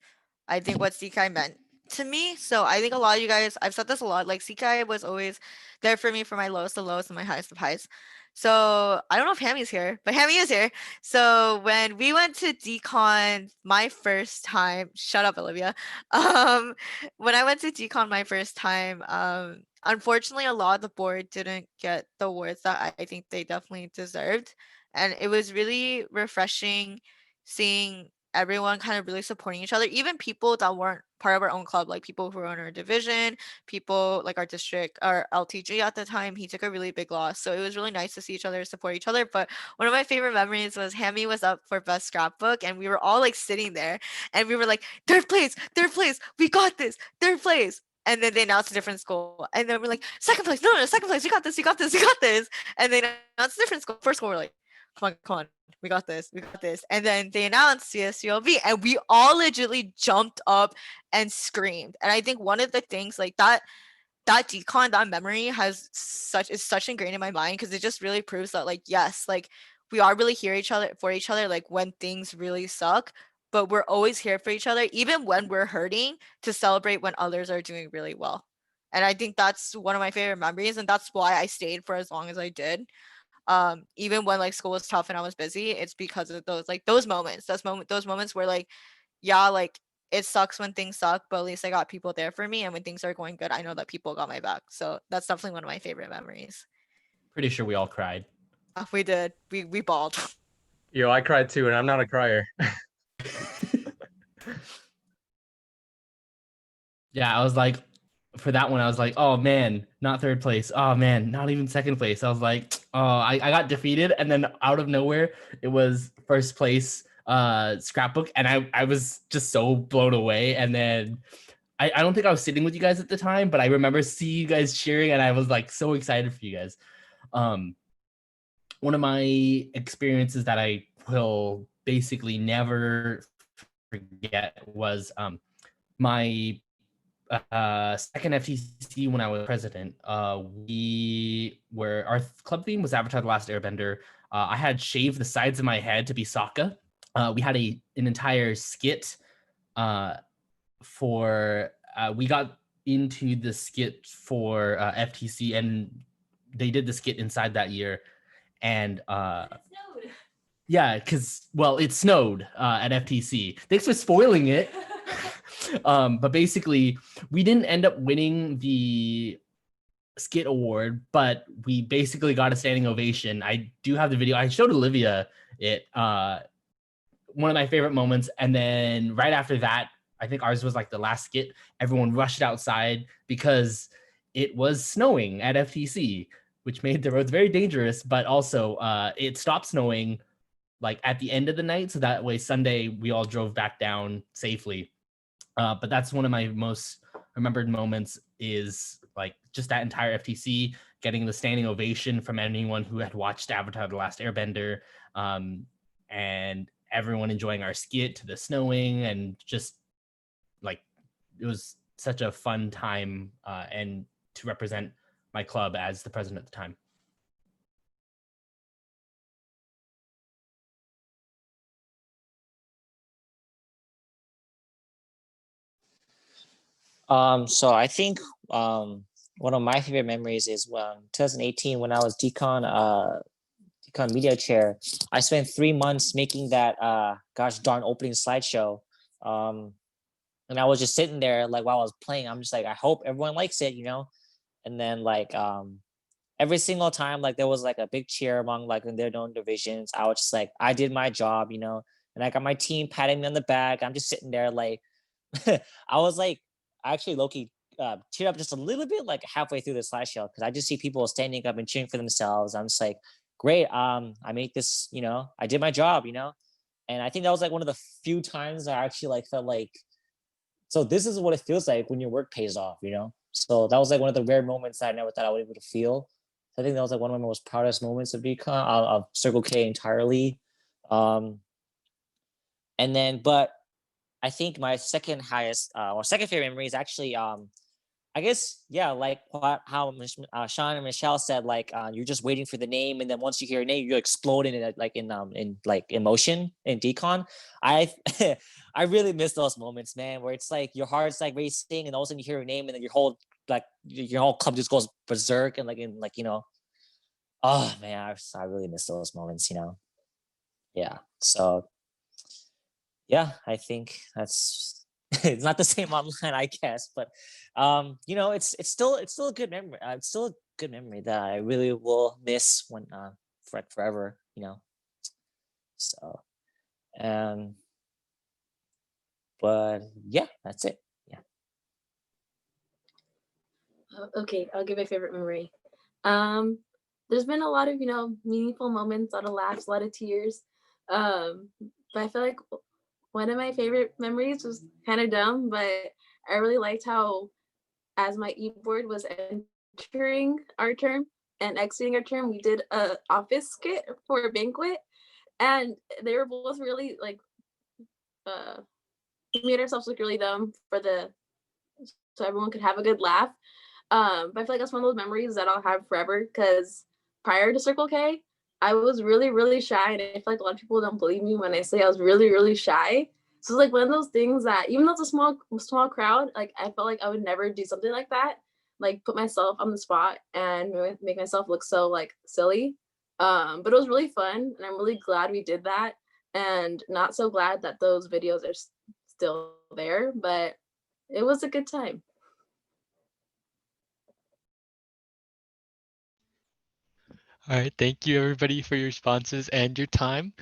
I think, what CKI meant to me. So I think a lot of you guys, I've said this a lot, like CKI was always there for me for my lowest of lows and my highest of highs. So I don't know if Hammy's here, but Hammy is here. So when we went to decon my first time, shut up, Olivia. When I went to decon my first time, unfortunately, a lot of the board didn't get the awards that I think they definitely deserved. And it was really refreshing seeing everyone kind of really supporting each other, even people that weren't part of our own club, like people who were in our division, people like our district, our LTG at the time, he took a really big loss. So it was really nice to see each other, support each other. But one of my favorite memories was Hammy was up for best scrapbook and we were all like sitting there and we were like, third place, we got this, third place. And then they announced a different school. And then we're like, second place, no, second place, you got this. And they announced a different school. First school, we're like, come on, we got this. And then they announced CSULB and we all legitimately jumped up and screamed. And I think one of the things like that decon, that memory is such ingrained in my mind, because it just really proves that, like, yes, like we are really here for each other, like when things really suck, but we're always here for each other, even when we're hurting, to celebrate when others are doing really well. And I think that's one of my favorite memories, and that's why I stayed for as long as I did. Even when like school was tough and I was busy, it's because of those moments where, like, yeah, like it sucks when things suck, but at least I got people there for me, and when things are going good, I know that people got my back. So that's definitely one of my favorite memories. Pretty sure we all cried. We did. We bawled. Yo, I cried too, and I'm not a crier. Yeah, I was like, for that one, I was like, oh man, not third place. Oh man, not even second place. I was like, oh, I got defeated. And then out of nowhere, it was first place scrapbook. And I was just so blown away. And then I don't think I was sitting with you guys at the time, but I remember seeing you guys cheering and I was like so excited for you guys. One of my experiences that I will basically never forget was my second FTC when I was president. Our club theme was Avatar: The Last Airbender. I had shaved the sides of my head to be Sokka. We had an entire skit we got into the skit for FTC, and they did the skit inside that year. And yeah, because, well, it snowed at FTC. Thanks for spoiling it. But basically, we didn't end up winning the skit award, but we basically got a standing ovation. I do have the video. I showed Olivia it. One of my favorite moments. And then right after that, I think ours was like the last skit. Everyone rushed outside because it was snowing at FTC, which made the roads very dangerous. But also, it stopped snowing like at the end of the night, so that way Sunday we all drove back down safely. But that's one of my most remembered moments, is like just that entire FTC, getting the standing ovation from anyone who had watched Avatar: The Last Airbender, and everyone enjoying our skit to the snowing, and just like it was such a fun time, and to represent my club as the president at the time. So I think one of my favorite memories is when 2018, when I was decon media chair. I spent 3 months making that gosh darn opening slideshow. And I was just sitting there, like, while I was playing, I'm just like, I hope everyone likes it, you know. And then like every single time like there was like a big cheer among like in their own divisions, I was just like, I did my job, you know, and I got my team patting me on the back. I'm just sitting there like I was like actually low-key teared up just a little bit like halfway through the slideshow because I just see people standing up and cheering for themselves. I'm just like, great, I made this, you know, I did my job, you know. And I think that was like one of the few times I actually like felt like, so this is what it feels like when your work pays off, you know. So that was like one of the rare moments that I never thought I would be able to feel. I think that was like one of my most proudest moments of BCon of Circle K entirely. And then, but I think my second highest, or second favorite memory is actually, I guess, yeah, like how Sean and Michelle said, like you're just waiting for the name, and then once you hear a name, you're exploding in like in like emotion in decon. I I really miss those moments, man, where it's like your heart's like racing, and all of a sudden you hear a name, and then your whole club just goes berserk, and like in like, you know, oh man, I really miss those moments, you know. Yeah, so yeah, I think that's it's not the same online, I guess, but you know, it's still a good memory. It's still a good memory that I really will miss when forever, you know. So but yeah, that's it. Yeah. Okay, I'll give my favorite memory. There's been a lot of, you know, meaningful moments, a lot of laughs, a lot of tears. But I feel like one of my favorite memories was kind of dumb, but I really liked how, as my e-board was entering our term and exiting our term, we did a office skit for a banquet, and they were both really like, we made ourselves look really dumb so everyone could have a good laugh. But I feel like that's one of those memories that I'll have forever because prior to Circle K, I was really, really shy. And I feel like a lot of people don't believe me when I say I was really, really shy. So it's like one of those things that even though it's a small crowd, like I felt like I would never do something like that, like put myself on the spot and make myself look so like silly. But it was really fun, and I'm really glad we did that. And not so glad that those videos are still there, but it was a good time. All right, thank you everybody for your responses and your time.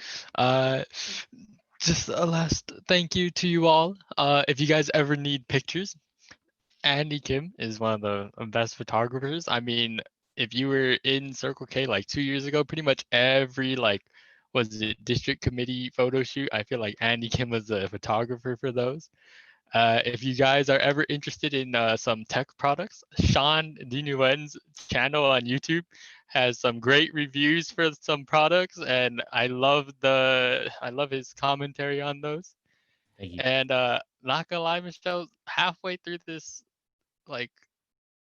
Just a last thank you to you all. If you guys ever need pictures, Andy Kim is one of the best photographers. I mean, if you were in Circle K like 2 years ago, pretty much every like, was it district committee photo shoot? I feel like Andy Kim was the photographer for those. If you guys are ever interested in some tech products, Sean Nguyen's channel on YouTube has some great reviews for some products, and I love his commentary on those. Thank you. And not gonna lie, Michelle, halfway through this like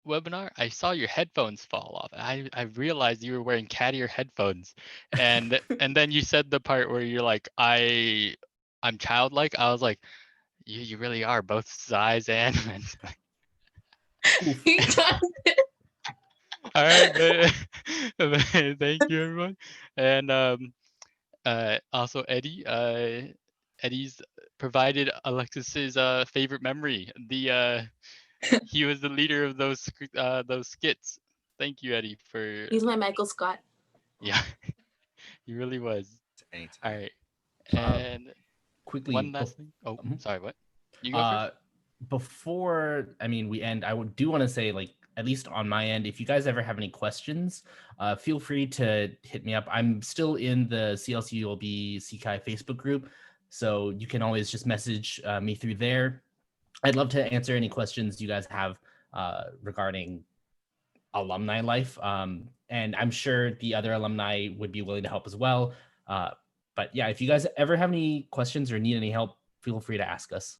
webinar, I saw your headphones fall off. I realized you were wearing cat ear headphones, and then you said the part where you're like, I'm childlike. I was like, you really are both size and all right, but thank you everyone. And also Eddie's provided Alexis's favorite memory. He was the leader of those skits. Thank you, Eddie, for He's my Michael Scott. yeah. He really was. Anytime. All right. And Quickly, one last thing. Oh, Mhm. sorry, what? You go first. Before we end, I do want to say, like, at least on my end, if you guys ever have any questions, feel free to hit me up. I'm still in the CSULB CKI Facebook group, so you can always just message me through there. I'd love to answer any questions you guys have regarding alumni life, and I'm sure the other alumni would be willing to help as well. But yeah, if you guys ever have any questions or need any help, feel free to ask us.